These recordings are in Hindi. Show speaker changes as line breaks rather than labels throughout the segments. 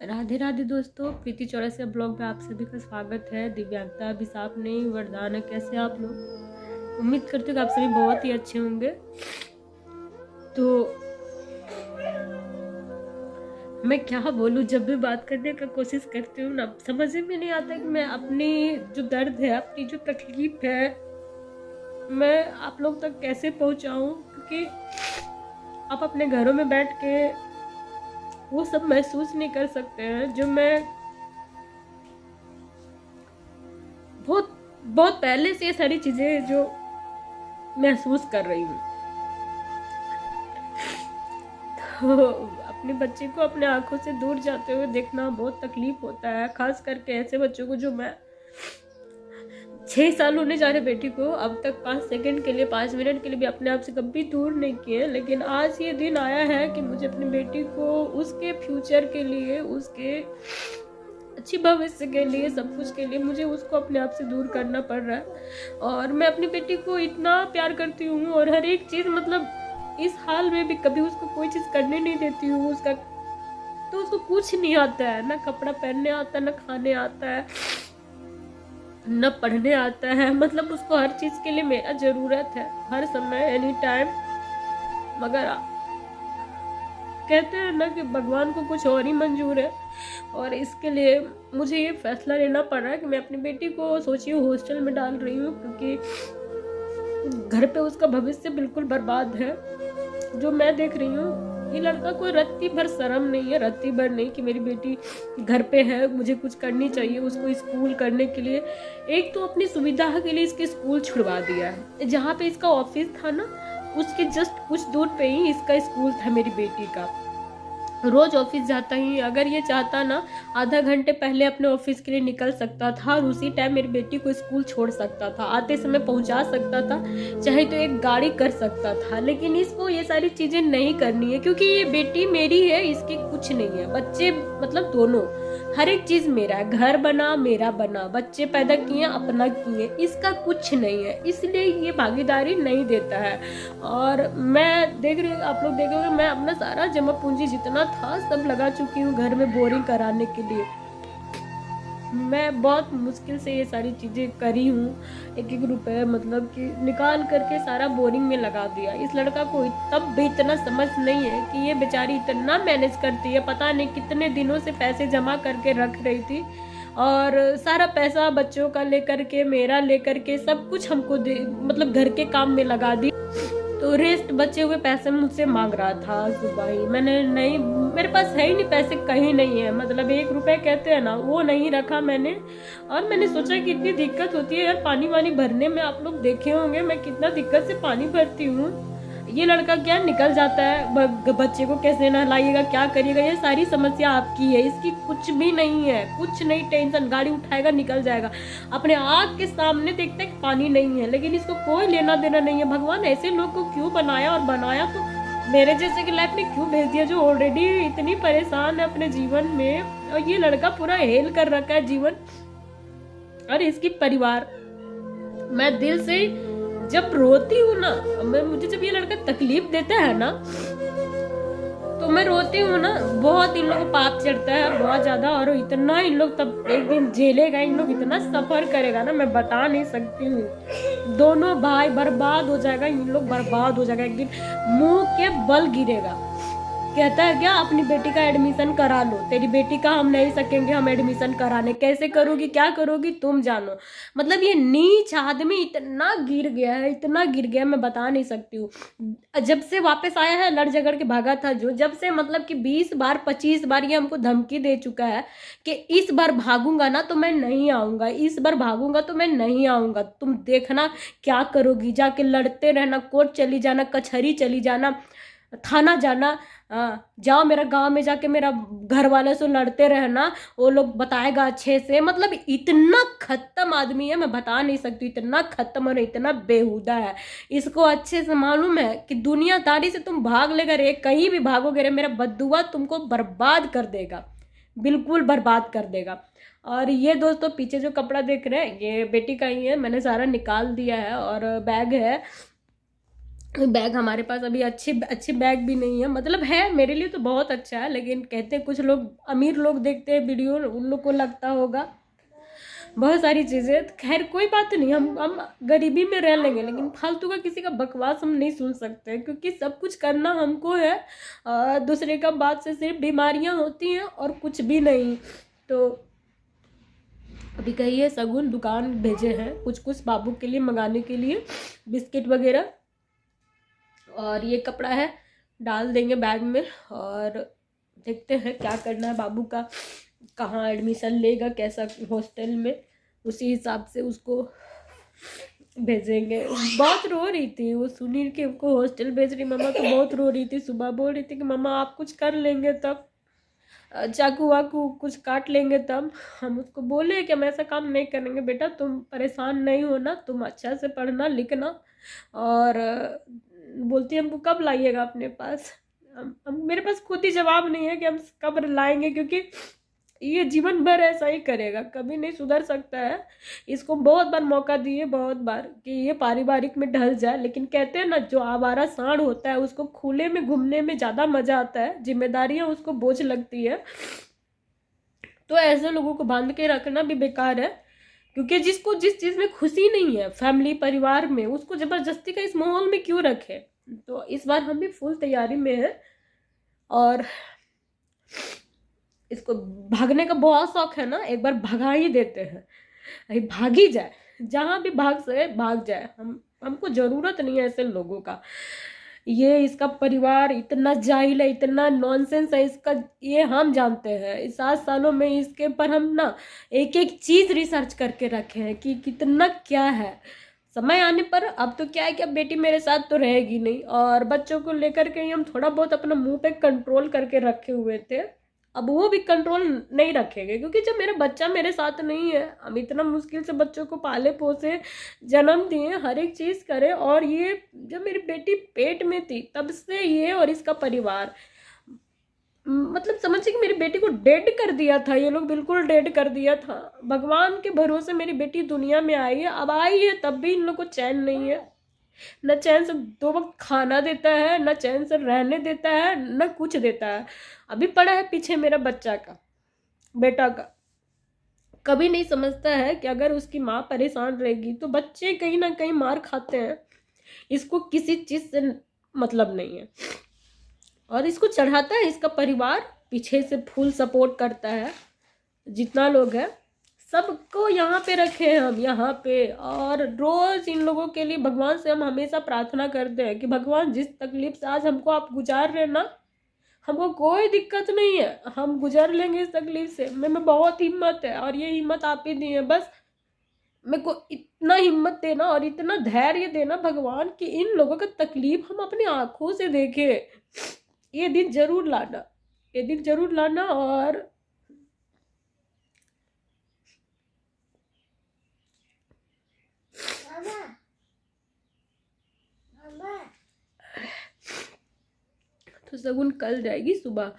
राधे राधे दोस्तों, प्रीति चौरसिया ब्लॉग में आप सभी का स्वागत है। दिव्यांगता अभिशाप नहीं वरदान है। कैसे आप लोग? उम्मीद करते हो कि आप सभी बहुत ही अच्छे होंगे। तो मैं क्या बोलूँ, जब भी बात करने का कोशिश करती हूँ ना, समझ में नहीं आता कि मैं अपनी जो दर्द है, अपनी जो तकलीफ है, मैं आप लोग तक कैसे पहुँचाऊँ। क्योंकि आप अपने घरों में बैठ के वो सब महसूस नहीं कर सकते हैं जो मैं बहुत बहुत पहले से ये सारी चीजें जो महसूस कर रही हूँ। तो अपने बच्चे को अपने आंखों से दूर जाते हुए देखना बहुत तकलीफ होता है, खास करके ऐसे बच्चों को जो मैं 6 साल होने जा रहे बेटी को अब तक 5 सेकंड के लिए 5 मिनट के लिए भी अपने आप से कभी दूर नहीं किए। लेकिन आज ये दिन आया है कि मुझे अपनी बेटी को उसके फ्यूचर के लिए, उसके अच्छी भविष्य के लिए, सब कुछ के लिए मुझे उसको अपने आप से दूर करना पड़ रहा है। और मैं अपनी बेटी को इतना प्यार करती हूँ और हर एक चीज़, मतलब इस हाल में भी कभी उसको कोई चीज़ करने नहीं देती हूँ। उसका तो उसको कुछ नहीं आता है, ना कपड़ा पहनने आता है, ना खाने आता है, न पढ़ने आता है। मतलब उसको हर चीज़ के लिए मेरा ज़रूरत है, हर समय, एनी टाइम। मगर कहते हैं ना कि भगवान को कुछ और ही मंजूर है। और इसके लिए मुझे ये फैसला लेना पड़ रहा है कि मैं अपनी बेटी को सोचिए हॉस्टल में डाल रही हूँ, क्योंकि घर पे उसका भविष्य बिल्कुल बर्बाद है। जो मैं देख रही हूँ, ये लड़का कोई रत्ती भर शर्म नहीं है, रत्ती भर नहीं कि मेरी बेटी घर पे है, मुझे कुछ करनी चाहिए उसको स्कूल करने के लिए। एक तो अपनी सुविधा के लिए इसके स्कूल छुड़वा दिया है। जहाँ पे इसका ऑफिस था ना, उसके जस्ट कुछ दूर पे ही इसका स्कूल था मेरी बेटी का। रोज ऑफिस जाता ही, अगर ये चाहता ना आधा घंटे पहले अपने ऑफिस के लिए निकल सकता था और उसी टाइम मेरी बेटी को स्कूल छोड़ सकता था, आते समय पहुंचा सकता था, चाहे तो एक गाड़ी कर सकता था। लेकिन इसको ये सारी चीजें नहीं करनी है, क्योंकि ये बेटी मेरी है, इसकी कुछ नहीं है। बच्चे मतलब दोनों, हर एक चीज मेरा है। घर बना मेरा बना, बच्चे पैदा किए अपना किए, इसका कुछ नहीं है, इसलिए ये भागीदारी नहीं देता है। और मैं देख रही, आप लोग देख रहे हो, मैं अपना सारा जमा पूंजी जितना था सब लगा चुकी हूँ घर में बोरिंग कराने के लिए। मैं बहुत मुश्किल से ये सारी चीज़ें करी हूँ, एक एक रुपए मतलब कि निकाल करके सारा बोरिंग में लगा दिया। इस लड़का को तब भी इतना समझ नहीं है कि ये बेचारी इतना मैनेज करती है, पता नहीं कितने दिनों से पैसे जमा करके रख रही थी और सारा पैसा बच्चों का लेकर के, मेरा लेकर के, सब कुछ हमको मतलब घर के काम में लगा दी। तो रेस्ट बचे हुए पैसे मुझसे मांग रहा था सुबह ही। मैंने नहीं, मेरे पास है ही नहीं, पैसे कहीं नहीं है, मतलब 1 रुपए कहते हैं ना, वो नहीं रखा मैंने। और मैंने सोचा कि इतनी दिक्कत होती है यार पानी वानी भरने में, आप लोग देखे होंगे मैं कितना दिक्कत से पानी भरती हूँ। ये लड़का क्या निकल जाता है, बच्चे को कैसे नहलाइएगा, क्या करिएगा, ये सारी समस्या आपकी है, इसकी कुछ भी नहीं है, कुछ नहीं टेंशन। गाड़ी उठाएगा निकल जाएगा, अपने आँख के सामने देखते कि पानी नहीं है, लेकिन इसको कोई लेना देना नहीं है। भगवान ऐसे लोग को क्यों बनाया, और बनाया तो मेरे जैसे की लाइफ में क्यों भेज दिया, जो ऑलरेडी इतनी परेशान है अपने जीवन में, और ये लड़का पूरा हेल कर रखा है जीवन और इसकी परिवार। मैं दिल से जब रोती हूँ ना, मुझे जब ये लड़का तकलीफ देता है ना, तो मैं रोती हूँ ना, बहुत इन लोगों को पाप चढ़ता है बहुत ज्यादा। और इतना इन लोग तब एक दिन झेलेगा, इन लोग इतना सफर करेगा ना, मैं बता नहीं सकती हूँ। दोनों भाई बर्बाद हो जाएगा, इन लोग बर्बाद हो जाएगा, एक दिन मुंह के बल गिरेगा। कहता है क्या, अपनी बेटी का एडमिशन करा लो, तेरी बेटी का हम नहीं सकेंगे हम एडमिशन कराने, कैसे करोगी, क्या करोगी तुम जानो। मतलब ये नीच आदमी इतना गिर गया है, इतना गिर गया, मैं बता नहीं सकती हूँ। जब से वापस आया है, लड़ झगड़ के भागा था जो, जब से मतलब कि 20 बार 25 बार ये हमको धमकी दे चुका है कि इस बार भागूंगा ना तो मैं नहीं आऊंगा, इस बार भागूंगा तो मैं नहीं आऊंगा, तुम देखना क्या करोगी, जाके लड़ते रहना, कोर्ट चली जाना, कचहरी चली जाना, थाना जाना, जाओ मेरा गांव में जाके मेरा घर वाले से लड़ते रहना, वो लोग बताएगा अच्छे से। मतलब इतना खत्म आदमी है, मैं बता नहीं सकती, इतना खत्म और इतना बेहुदा है। इसको अच्छे से मालूम है कि दुनियादारी से तुम भाग लेगा रे, कहीं भी भागोगे रे, मेरा बद्दुआ तुमको बर्बाद कर देगा, बिल्कुल बर्बाद कर देगा। और ये दोस्तों पीछे जो कपड़ा देख रहे हैं, ये बेटी का ही है, मैंने सारा निकाल दिया है। और बैग है, बैग हमारे पास अभी अच्छी अच्छी बैग भी नहीं है, मतलब है मेरे लिए तो बहुत अच्छा है, लेकिन कहते हैं कुछ लोग अमीर लोग देखते हैं वीडियो, उन लोग को लगता होगा बहुत सारी चीज़ें। खैर कोई बात नहीं, हम गरीबी में रह लेंगे, लेकिन फालतू का किसी का बकवास हम नहीं सुन सकते, क्योंकि सब कुछ करना हमको है। दूसरे का बात से सिर्फ बीमारियां होती हैं और कुछ भी नहीं। तो अभी कहिए सगुन दुकान भेजे हैं कुछ कुछ बाबू के लिए मंगाने के लिए, बिस्किट वगैरह, और ये कपड़ा है डाल देंगे बैग में, और देखते हैं क्या करना है बाबू का, कहाँ एडमिशन लेगा, कैसा हॉस्टल में, उसी हिसाब से उसको भेजेंगे। बहुत रो रही थी वो, सुनील के उनको हॉस्टल भेज रही मम्मा, तो बहुत रो रही थी। सुबह बोल रही थी कि मम्मा आप कुछ कर लेंगे तब, चाकू वाकू कुछ काट लेंगे तब। हम उसको बोले कि हम ऐसा काम नहीं करेंगे बेटा, तुम परेशान नहीं होना, तुम अच्छा से पढ़ना लिखना। और बोलती है हमको कब लाइएगा अपने पास। मेरे पास खुद ही जवाब नहीं है कि हम कब लाएंगे, क्योंकि ये जीवन भर ऐसा ही करेगा, कभी नहीं सुधर सकता है। इसको बहुत बार मौका दिए, बहुत बार कि ये पारिवारिक में ढल जाए, लेकिन कहते हैं ना जो आवारा सांड होता है उसको खुले में घूमने में ज़्यादा मजा आता है, जिम्मेदारियां उसको बोझ लगती है। तो ऐसे लोगों को बांध के रखना भी बेकार है, क्योंकि जिसको जिस चीज़ में खुशी नहीं है फैमिली परिवार में, उसको जबरदस्ती का इस माहौल में क्यों रखे। तो इस बार हम भी फुल तैयारी में हैं, और इसको भागने का बहुत शौक है ना, एक बार भगा ही देते हैं, अरे भाग ही जाए, जहाँ भी भाग सके भाग जाए। हमको ज़रूरत नहीं है ऐसे लोगों का। ये इसका परिवार इतना जाहिल है, इतना नॉनसेंस है इसका, ये हम जानते हैं। इस 7 सालों में इसके पर हम ना एक एक चीज़ रिसर्च करके रखे हैं कि कितना क्या है। समय आने पर अब तो क्या है कि अब बेटी मेरे साथ तो रहेगी नहीं, और बच्चों को लेकर के ही हम थोड़ा बहुत अपना मुंह पे कंट्रोल करके रखे हुए थे, अब वो भी कंट्रोल नहीं रखेंगे, क्योंकि जब मेरा बच्चा मेरे साथ नहीं है, हम इतना मुश्किल से बच्चों को पाले पोसे, जन्म दिए, हर एक चीज़ करे, और ये जब मेरी बेटी पेट में थी तब से ये और इसका परिवार, मतलब समझिए कि मेरी बेटी को डेड कर दिया था ये लोग, बिल्कुल डेड कर दिया था। भगवान के भरोसे मेरी बेटी दुनिया में आई है, अब आई है तब भी इन लोग को चैन नहीं है, न चैन से 2 वक्त खाना देता है, न चैन से रहने देता है, न कुछ देता है। अभी पड़ा है पीछे मेरा बच्चा का, बेटा का। कभी नहीं समझता है कि अगर उसकी माँ परेशान रहेगी तो बच्चे कहीं ना कहीं मार खाते हैं, इसको किसी चीज़ से मतलब नहीं है, और इसको चढ़ाता है इसका परिवार, पीछे से फुल सपोर्ट करता है, जितना लोग है सबको यहाँ पे रखे हैं हम यहाँ पे। और रोज इन लोगों के लिए भगवान से हम हमेशा प्रार्थना करते हैं कि भगवान जिस तकलीफ से आज हमको आप गुजार रहे ना, हमको कोई दिक्कत नहीं है, हम गुजर लेंगे इस तकलीफ से। में बहुत हिम्मत है, और ये हिम्मत आप ही दी है, बस मेरे को इतना हिम्मत देना और इतना धैर्य देना भगवान कि इन लोगों का तकलीफ हम अपनी आंखों से देखें। ये दिन जरूर लाना, ये दिन जरूर लाना। और तो सगुन कल जाएगी सुबह,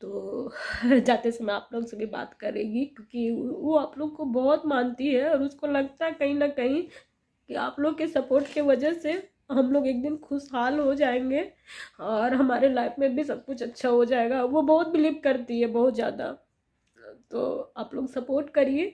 तो जाते समय आप लोग से भी बात करेगी, क्योंकि वो आप लोग को बहुत मानती है, और उसको लगता है कहीं ना कहीं कि आप लोग के सपोर्ट के वजह से हम लोग एक दिन खुशहाल हो जाएंगे, और हमारे लाइफ में भी सब कुछ अच्छा हो जाएगा। वो बहुत बिलीव करती है, बहुत ज़्यादा। तो आप लोग सपोर्ट करिए,